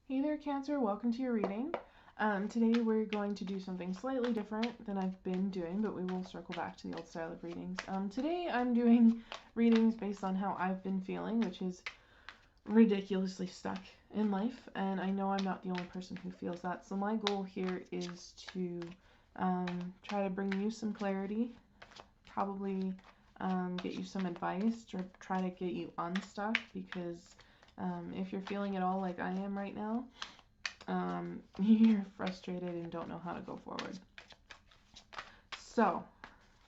Hey there, Cancer. Welcome to your reading. Today we're going to do something slightly different than I've been doing, but we will circle back to the old style of readings. Today I'm doing readings based on how I've been feeling, which is ridiculously stuck in life, and I know I'm not the only person who feels that. So my goal here is to try to bring you some clarity, probably get you some advice, or try to get you unstuck, because if you're feeling it all like I am right now, you're frustrated and don't know how to go forward. So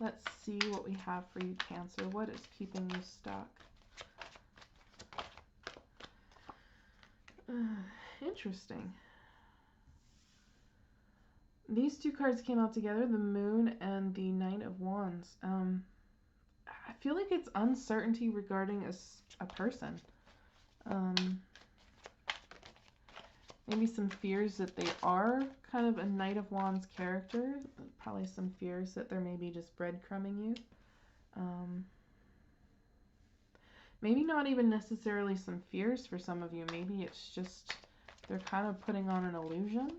let's see what we have for you, Cancer. What is keeping you stuck? Interesting. These two cards came out together, the Moon and the Knight of Wands. I feel like it's uncertainty regarding a person. Maybe some fears that they are kind of a Knight of Wands character. Probably some fears that they're maybe just breadcrumbing you. Maybe not even necessarily some fears for some of you. Maybe it's just they're kind of putting on an illusion.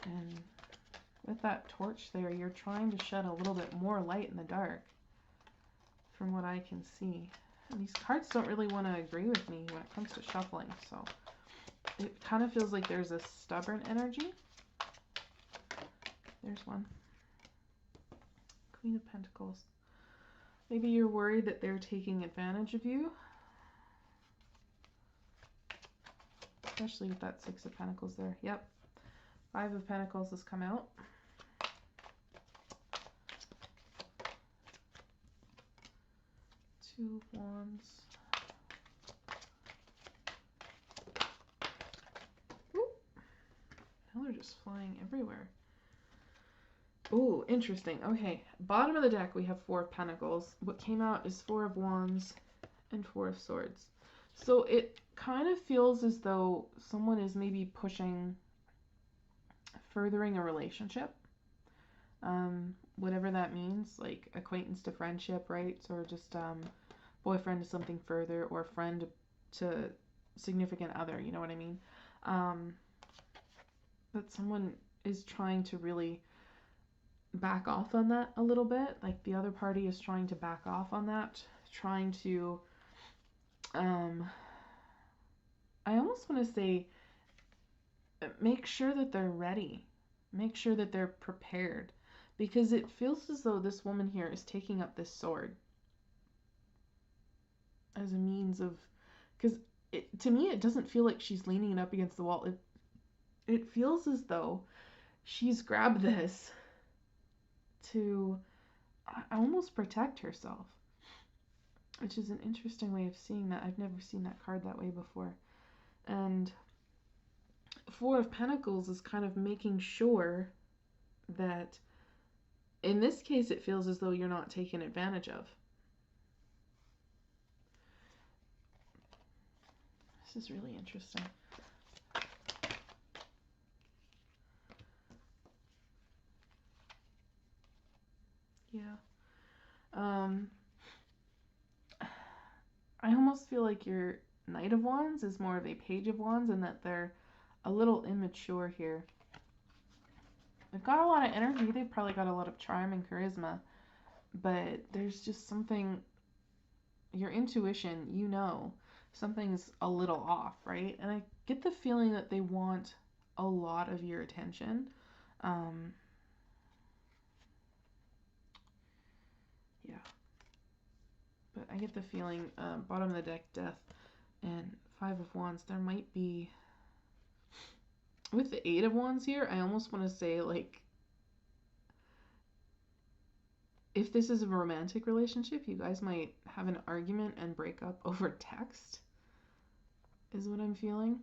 And with that torch there, you're trying to shed a little bit more light in the dark, from what I can see. And these cards don't really want to agree with me when it comes to shuffling, so it kind of feels like there's a stubborn energy. There's one. Queen of Pentacles. Maybe you're worried that they're taking advantage of you, especially with that Six of Pentacles there. Yep. Five of Pentacles has come out. Two of Wands. Ooh. Now they're just flying everywhere. Ooh, interesting. Okay, bottom of the deck we have Four of Pentacles. What came out is Four of Wands and Four of Swords. So it kind of feels as though someone is maybe pushing furthering a relationship. Whatever that means, like acquaintance to friendship, right? Or just boyfriend to something further, or friend to significant other, you know what I mean? But someone is trying to really back off on that a little bit. Like the other party is trying to back off on that, trying to I almost want to say make sure that they're ready, make sure that they're prepared, because it feels as though this woman here is taking up this sword as a means of, because to me it doesn't feel like she's leaning it up against the wall. It feels as though she's grabbed this to almost protect herself, which is an interesting way of seeing that. I've never seen that card that way before. And Four of Pentacles is kind of making sure that in this case it feels as though you're not taken advantage of. This is really interesting. Yeah. I almost feel like your Knight of Wands is more of a Page of Wands, and that they're a little immature here. They've got a lot of energy. They've probably got a lot of charm and charisma, but there's just something, your intuition, you know, something's a little off, right? And I get the feeling that they want a lot of your attention. Yeah. But I get the feeling, bottom of the deck, Death and Five of Wands, there might be, with the Eight of Wands here, I almost want to say, like, if this is a romantic relationship, you guys might have an argument and break up over text, is what I'm feeling.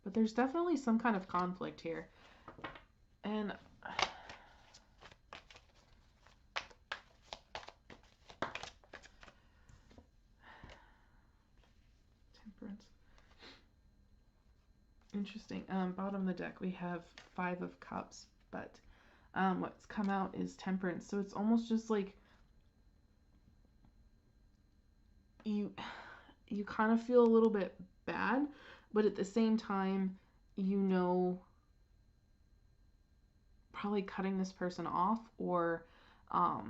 But there's definitely some kind of conflict here. And Temperance. Interesting. Bottom of the deck we have Five of Cups, but what's come out is Temperance. So it's almost just like you kind of feel a little bit bad, but at the same time, you know, probably cutting this person off, or I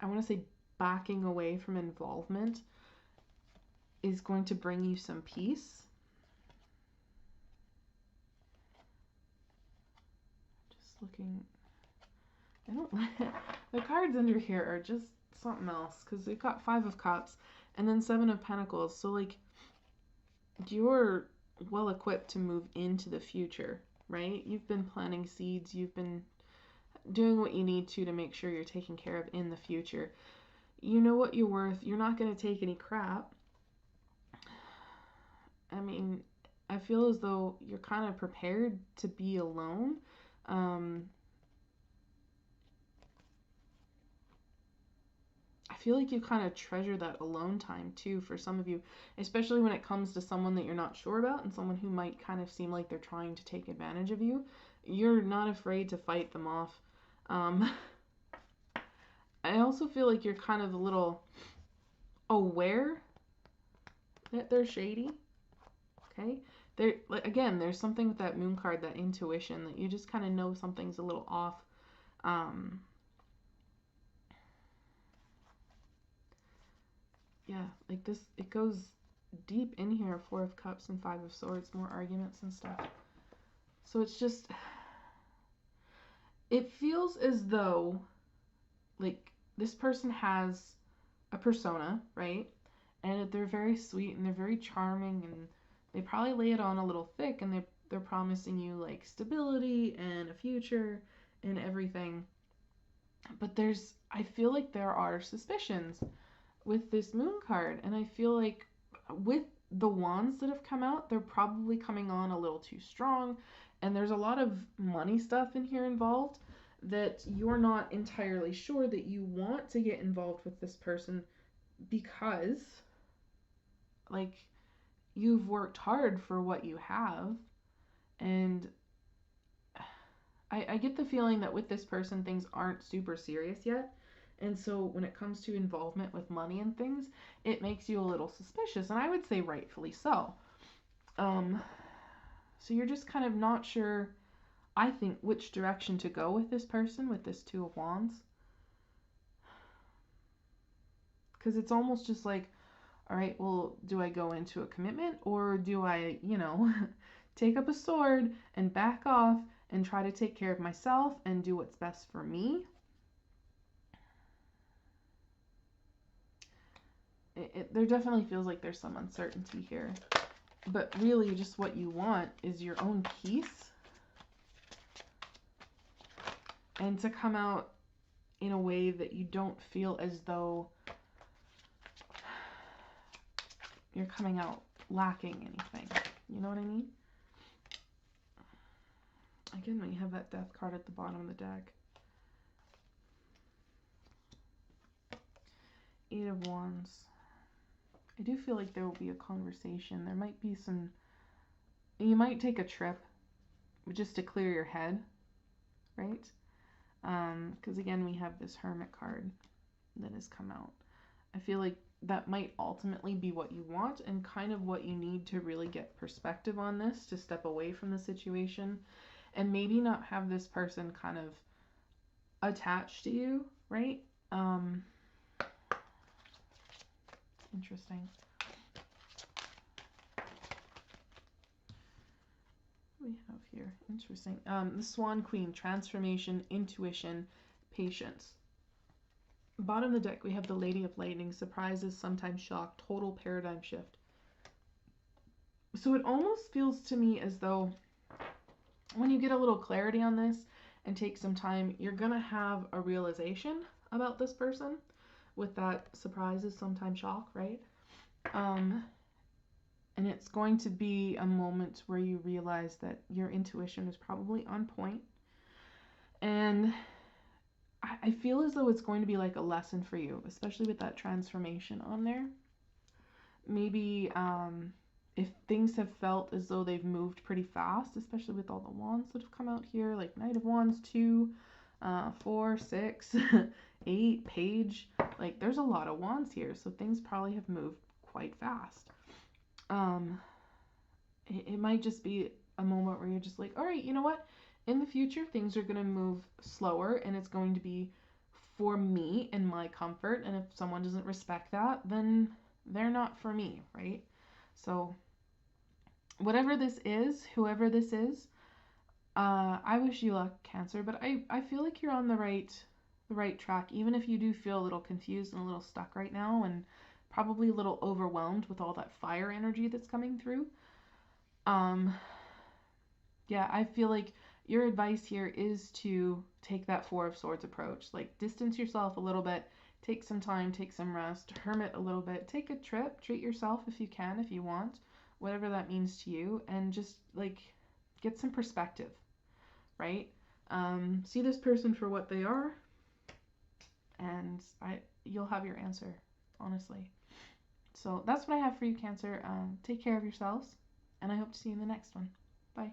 want to say backing away from involvement is going to bring you some peace. Just looking, I don't the cards under here are just something else, because they've got 5 of Cups and then 7 of Pentacles. So like, you're well equipped to move into the future, right? You've been planting seeds, you've been doing what you need to make sure you're taken care of in the future. You know what you're worth. You're not going to take any crap. I mean, I feel as though you're kind of prepared to be alone. I feel like you kind of treasure that alone time too for some of you, especially when it comes to someone that you're not sure about and someone who might kind of seem like they're trying to take advantage of you. You're not afraid to fight them off. I also feel like you're kind of a little aware that they're shady. Okay? There, like, again, there's something with that moon card, that intuition, that you just kind of know something's a little off. Yeah, like this, it goes deep in here. 4 of Cups and 5 of Swords, more arguments and stuff. So it's just, it feels as though, like, this person has a persona, right? And they're very sweet and they're very charming, and they probably lay it on a little thick, and they're promising you like stability and a future and everything. But I feel like there are suspicions with this moon card, and I feel like with the wands that have come out, they're probably coming on a little too strong, and there's a lot of money stuff in here involved that you're not entirely sure that you want to get involved with this person, because like, you've worked hard for what you have, and I get the feeling that with this person things aren't super serious yet, and so when it comes to involvement with money and things, it makes you a little suspicious, and I would say rightfully so. So you're just kind of not sure, I think, which direction to go with this person, with this 2 of Wands, because it's almost just like, all right, well, do I go into a commitment, or do I, take up a sword and back off and try to take care of myself and do what's best for me? There definitely feels like there's some uncertainty here. But really, just what you want is your own peace, and to come out in a way that you don't feel as though you're coming out lacking anything. You know what I mean? Again, when you have that Death card at the bottom of the deck. 8 of Wands. I do feel like there will be a conversation. There might be some... You might take a trip just to clear your head, right? Because again, we have this Hermit card that has come out. I feel like that might ultimately be what you want, and kind of what you need to really get perspective on this, to step away from the situation and maybe not have this person kind of attached to you, right? Interesting. What do we have here? Interesting. The Swan Queen, transformation, intuition, patience. Bottom of the deck, we have the Lady of Lightning, surprises, sometimes shock, total paradigm shift. So it almost feels to me as though when you get a little clarity on this and take some time, you're going to have a realization about this person with that surprises, sometimes shock, right? And it's going to be a moment where you realize that your intuition is probably on point. And I feel as though it's going to be like a lesson for you, especially with that transformation on there. Maybe if things have felt as though they've moved pretty fast, especially with all the wands that have come out here, like Knight of Wands 2, 4, 6. 8, Page. Like, there's a lot of wands here, so things probably have moved quite fast. It might just be a moment where you're just like, all right, you know what? In the future, things are going to move slower, and it's going to be for me and my comfort. And if someone doesn't respect that, then they're not for me, right? So whatever this is, whoever this is, I wish you luck, Cancer, but I feel like you're on the right track, even if you do feel a little confused and a little stuck right now, and probably a little overwhelmed with all that fire energy that's coming through. Yeah, I feel like your advice here is to take that Four of Swords approach. Like, distance yourself a little bit, take some time, take some rest, hermit a little bit, take a trip, treat yourself if you can, if you want, whatever that means to you, and just, like, get some perspective, right? See this person for what they are, and you'll have your answer, honestly. So that's what I have for you, Cancer. Take care of yourselves, and I hope to see you in the next one. Bye.